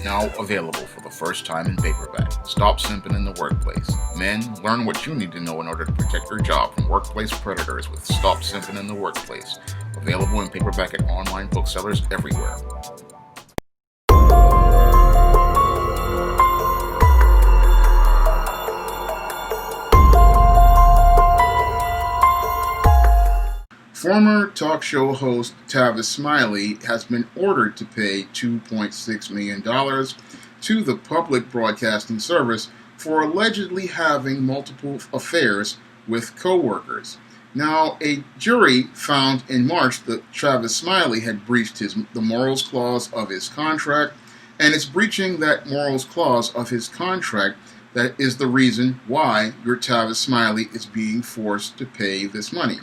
Now available for the first time in paperback. Stop Simping in the Workplace. Men, learn what you need to know in order to protect your job from workplace predators with Stop Simping in the Workplace. Available in paperback at online booksellers everywhere. Former talk show host Tavis Smiley has been ordered to pay $2.6 million to the public broadcasting service for allegedly having multiple affairs with co-workers. Now, a jury found in March that Tavis Smiley had breached the morals clause of his contract, and it's breaching that morals clause of his contract that is the reason why your Tavis Smiley is being forced to pay this money.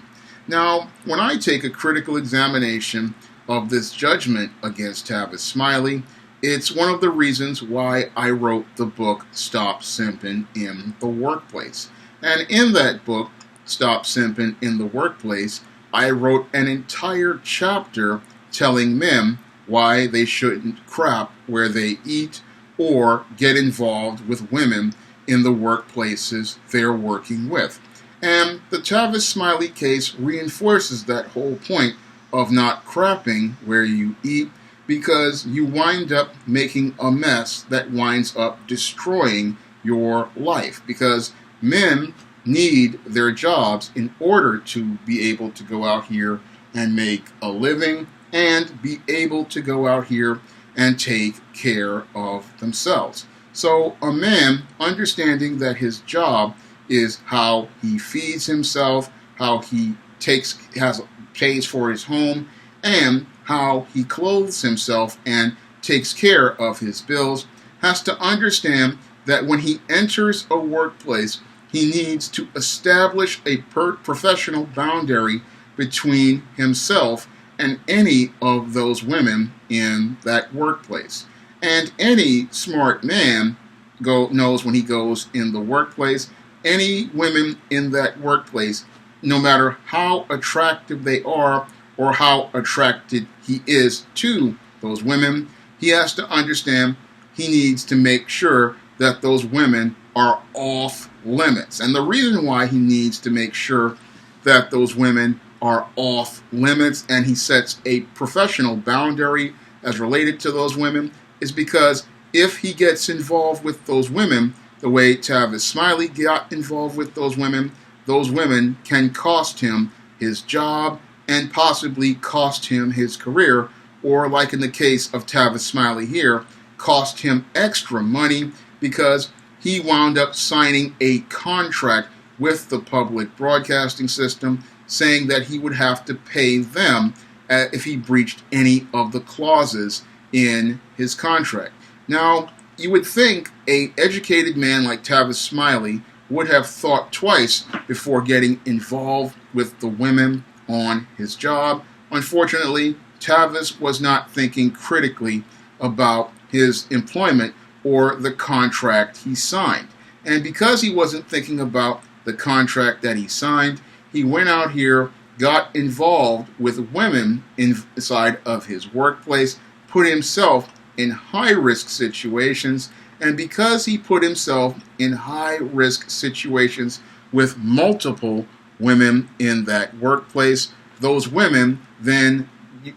Now, when I take a critical examination of this judgment against Tavis Smiley, it's one of the reasons why I wrote the book Stop Simping in the Workplace. And in that book, Stop Simping in the Workplace, I wrote an entire chapter telling men why they shouldn't crap where they eat or get involved with women in the workplaces they're working with. And the Tavis Smiley case reinforces that whole point of not crapping where you eat, because you wind up making a mess that winds up destroying your life. Because men need their jobs in order to be able to go out here and make a living and be able to go out here and take care of themselves. So a man understanding that his job is how he feeds himself, how he pays for his home, and how he clothes himself and takes care of his bills, has to understand that when he enters a workplace, he needs to establish a professional boundary between himself and any of those women in that workplace. And any smart man knows when he goes in the workplace, any women in that workplace, no matter how attractive they are or how attracted he is to those women, he has to understand he needs to make sure that those women are off limits. And the reason why he needs to make sure that those women are off limits and he sets a professional boundary as related to those women is because if he gets involved with those women the way Tavis Smiley got involved with those women can cost him his job and possibly cost him his career, or like in the case of Tavis Smiley here, cost him extra money because he wound up signing a contract with the public broadcasting system saying that he would have to pay them if he breached any of the clauses in his contract. Now, you would think an educated man like Tavis Smiley would have thought twice before getting involved with the women on his job. Unfortunately, Tavis was not thinking critically about his employment or the contract he signed. And because he wasn't thinking about the contract that he signed, he went out here, got involved with women inside of his workplace, put himself in high-risk situations, and because he put himself in high-risk situations with multiple women in that workplace, those women then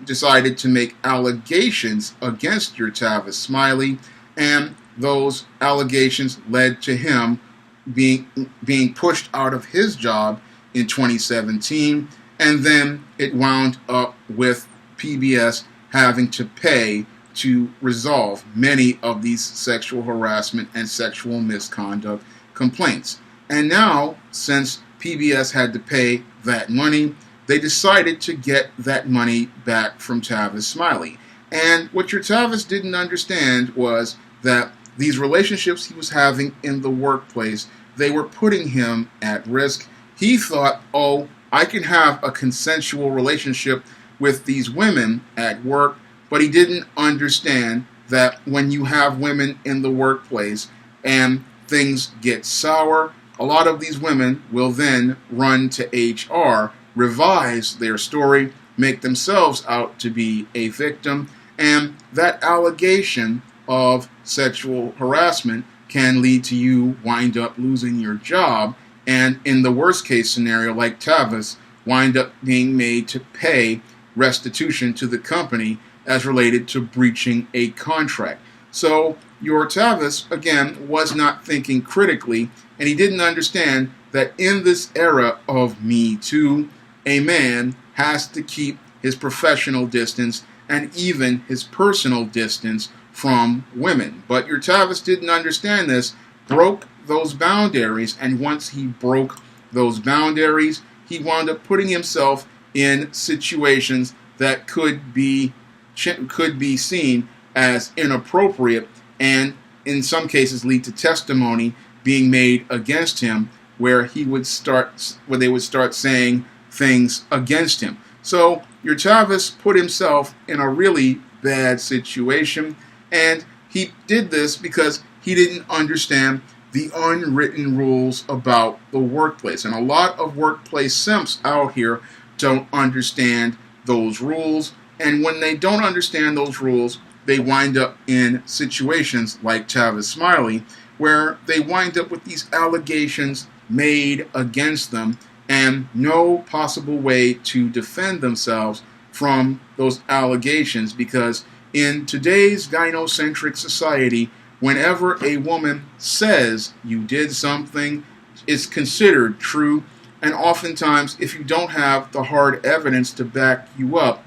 decided to make allegations against your Tavis Smiley, and those allegations led to him being pushed out of his job in 2017, and then it wound up with PBS having to pay to resolve many of these sexual harassment and sexual misconduct complaints. And now, since PBS had to pay that money, they decided to get that money back from Tavis Smiley. And what your Tavis didn't understand was that these relationships he was having in the workplace, they were putting him at risk. He thought, oh, I can have a consensual relationship with these women at work, but he didn't understand that when you have women in the workplace and things get sour, a lot of these women will then run to HR, revise their story, make themselves out to be a victim, and that allegation of sexual harassment can lead to you wind up losing your job, and in the worst case scenario, like Tavis, wind up being made to pay restitution to the company as related to breaching a contract. So your Tavis, again, was not thinking critically, and he didn't understand that in this era of Me Too, a man has to keep his professional distance and even his personal distance from women. But your Tavis didn't understand this, broke those boundaries, and once he broke those boundaries, he wound up putting himself in situations that could be seen as inappropriate, and in some cases lead to testimony being made against him, where they would start saying things against him. So your Tavis put himself in a really bad situation, and he did this because he didn't understand the unwritten rules about the workplace. And a lot of workplace simps out here don't understand those rules, and when they don't understand those rules, they wind up in situations like Tavis Smiley, where they wind up with these allegations made against them and no possible way to defend themselves from those allegations, because in today's gynocentric society, whenever a woman says you did something, it's considered true, and oftentimes if you don't have the hard evidence to back you up,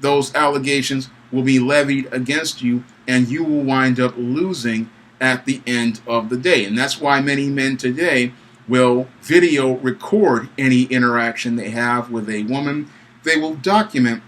those allegations will be levied against you, and you will wind up losing at the end of the day. And that's why many men today will video record any interaction they have with a woman. They will document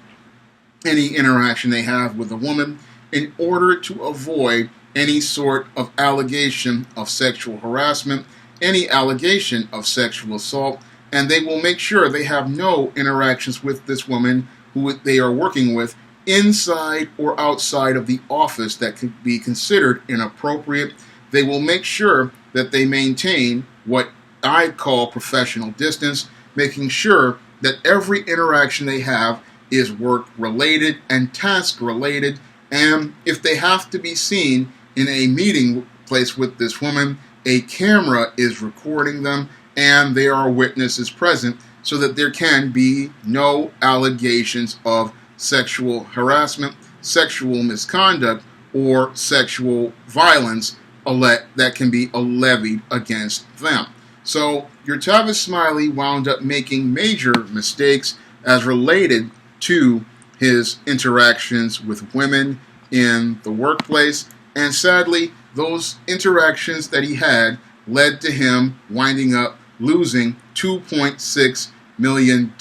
any interaction they have with a woman in order to avoid any sort of allegation of sexual harassment, any allegation of sexual assault, and they will make sure they have no interactions with this woman who they are working with inside or outside of the office that could be considered inappropriate. They will make sure that they maintain what I call professional distance, making sure that every interaction they have is work-related and task-related, and if they have to be seen in a meeting place with this woman, a camera is recording them, and there are witnesses present so that there can be no allegations of sexual harassment, sexual misconduct, or sexual violence that can be levied against them. So your Tavis Smiley wound up making major mistakes as related to his interactions with women in the workplace, and sadly, those interactions that he had led to him winding up losing $2.6 million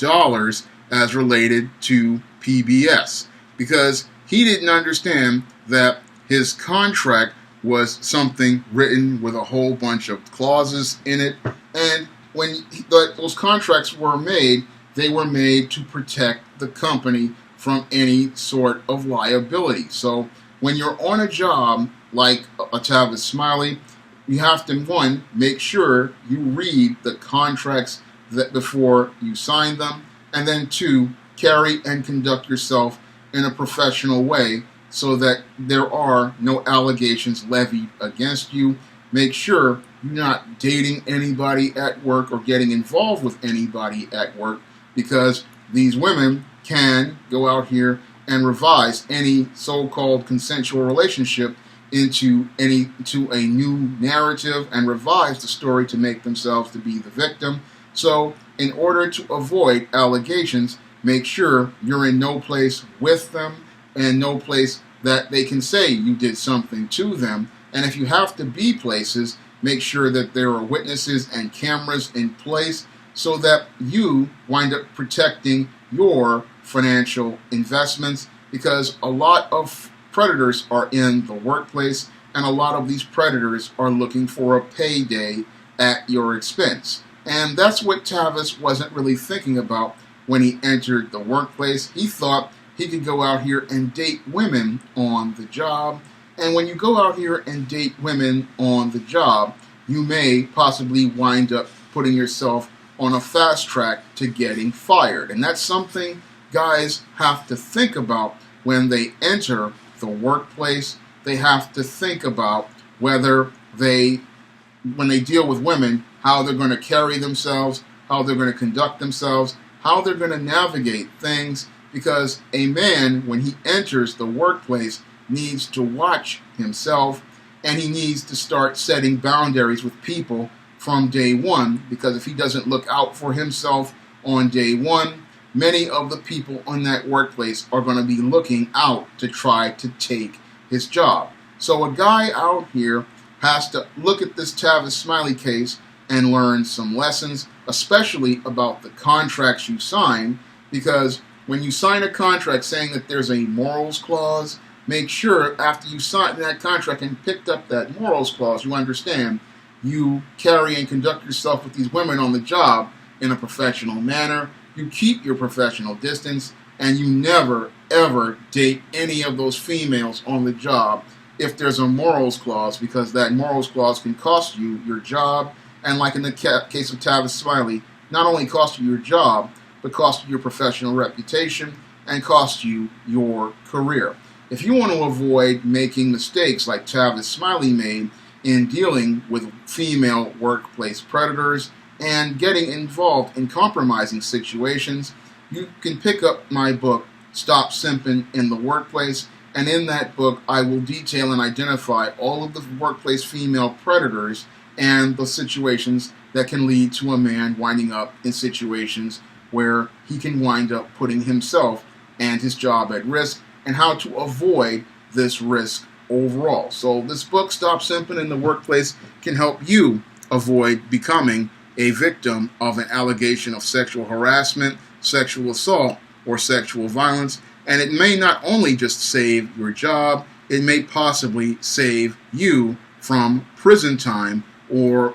as related to PBS, because he didn't understand that his contract was something written with a whole bunch of clauses in it, and when those contracts were made, they were made to protect the company from any sort of liability. So when you're on a job like a Tavis Smiley, you have to, one, make sure you read the contracts that before you sign them, and then two, carry and conduct yourself in a professional way so that there are no allegations levied against you. Make sure you're not dating anybody at work or getting involved with anybody at work, because these women can go out here and revise any so-called consensual relationship into a new narrative and revise the story to make themselves to be the victim. So in order to avoid allegations, make sure you're in no place with them and no place that they can say you did something to them. And if you have to be places, make sure that there are witnesses and cameras in place so that you wind up protecting your financial investments, because a lot of predators are in the workplace, and a lot of these predators are looking for a payday at your expense. And that's what Tavis wasn't really thinking about when he entered the workplace. He thought he could go out here and date women on the job. And when you go out here and date women on the job, you may possibly wind up putting yourself on a fast track to getting fired. And that's something guys have to think about when they enter the workplace. they have to think about whether when they deal with women, how they're going to carry themselves, how they're going to conduct themselves, how they're going to navigate things, because a man, when he enters the workplace, needs to watch himself, and he needs to start setting boundaries with people from day one, because if he doesn't look out for himself on day one, many of the people in that workplace are going to be looking out to try to take his job. So a guy out here has to look at this Tavis Smiley case and learn some lessons, especially about the contracts you sign, because when you sign a contract saying that there's a morals clause, make sure after you sign that contract and picked up that morals clause, you understand you carry and conduct yourself with these women on the job in a professional manner, you keep your professional distance, and you never, ever date any of those females on the job if there's a morals clause, because that morals clause can cost you your job, and like in the case of Tavis Smiley, not only cost you your job, but cost you your professional reputation and cost you your career. If you want to avoid making mistakes like Tavis Smiley made in dealing with female workplace predators and getting involved in compromising situations, you can pick up my book, Stop Simping in the Workplace, and in that book I will detail and identify all of the workplace female predators and the situations that can lead to a man winding up in situations where he can wind up putting himself and his job at risk, and how to avoid this risk overall. So this book, Stop Simping in the Workplace, can help you avoid becoming a victim of an allegation of sexual harassment, sexual assault, or sexual violence. And it may not only just save your job, it may possibly save you from prison time or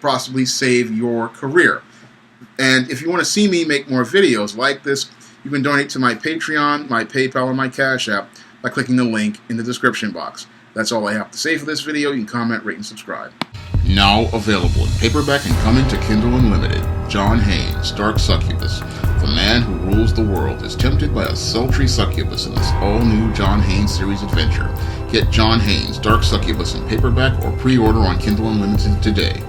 possibly save your career. And if you want to see me make more videos like this, you can donate to my Patreon, my PayPal, or my Cash App by clicking the link in the description box. That's all I have to say for this video. You can comment, rate, and subscribe. Now available in paperback and coming to Kindle Unlimited, John Haynes' Dark Succubus. The man who rules the world is tempted by a sultry succubus in this all-new John Haynes series adventure. Get John Haynes' Dark Succubus in paperback or pre-order on Kindle Unlimited today.